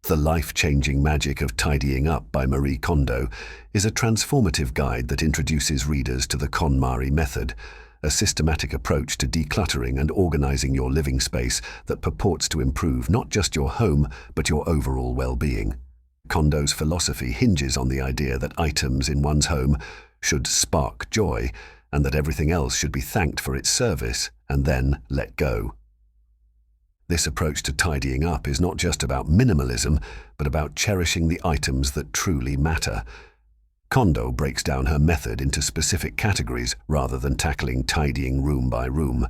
The Life-Changing Magic of Tidying Up by Marie Kondo is a transformative guide that introduces readers to the KonMari method, a systematic approach to decluttering and organizing your living space that purports to improve not just your home, but your overall well-being. Kondo's philosophy hinges on the idea that items in one's home should spark joy, and that everything else should be thanked for its service and then let go. This approach to tidying up is not just about minimalism, but about cherishing the items that truly matter. Kondo breaks down her method into specific categories rather than tackling tidying room by room.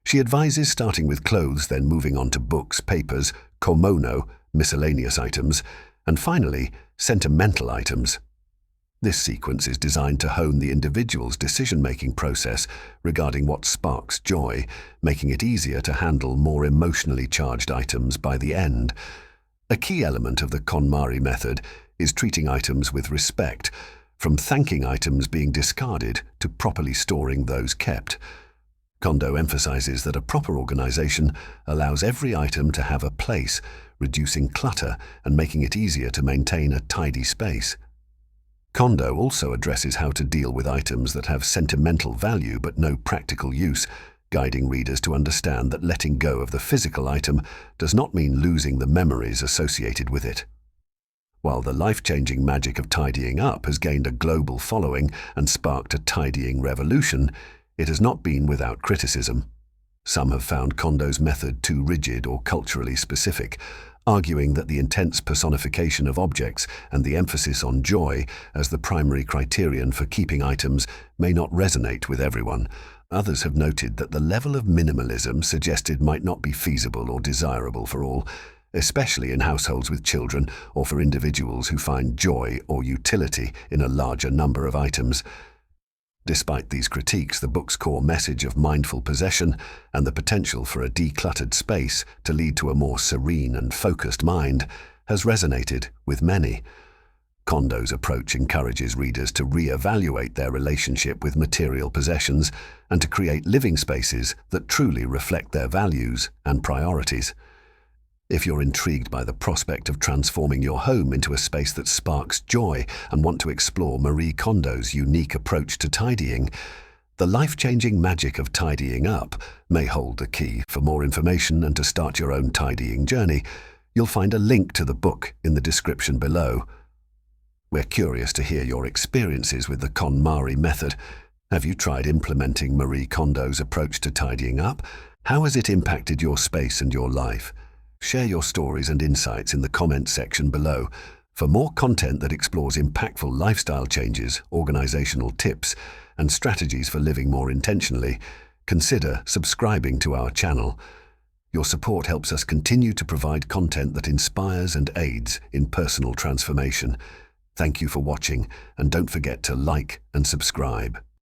She advises starting with clothes, then moving on to books, papers, komono, miscellaneous items, and finally, sentimental items. This sequence is designed to hone the individual's decision-making process regarding what sparks joy, making it easier to handle more emotionally charged items by the end. A key element of the KonMari method is treating items with respect, from thanking items being discarded to properly storing those kept. Kondo emphasizes that a proper organization allows every item to have a place, reducing clutter and making it easier to maintain a tidy space. Kondo also addresses how to deal with items that have sentimental value but no practical use, guiding readers to understand that letting go of the physical item does not mean losing the memories associated with it. While the life-changing magic of tidying up has gained a global following and sparked a tidying revolution, it has not been without criticism. Some have found Kondo's method too rigid or culturally specific, arguing that the intense personification of objects and the emphasis on joy as the primary criterion for keeping items may not resonate with everyone. Others have noted that the level of minimalism suggested might not be feasible or desirable for all, especially in households with children or for individuals who find joy or utility in a larger number of items. Despite these critiques, the book's core message of mindful possession and the potential for a decluttered space to lead to a more serene and focused mind has resonated with many. Kondo's approach encourages readers to re-evaluate their relationship with material possessions and to create living spaces that truly reflect their values and priorities. If you're intrigued by the prospect of transforming your home into a space that sparks joy and want to explore Marie Kondo's unique approach to tidying, The Life-Changing Magic of Tidying Up may hold the key. For more information and to start your own tidying journey, you'll find a link to the book in the description below. We're curious to hear your experiences with the KonMari method. Have you tried implementing Marie Kondo's approach to tidying up? How has it impacted your space and your life? Share your stories and insights in the comments section below. For more content that explores impactful lifestyle changes, organizational tips, and strategies for living more intentionally, consider subscribing to our channel. Your support helps us continue to provide content that inspires and aids in personal transformation. Thank you for watching, and don't forget to like and subscribe.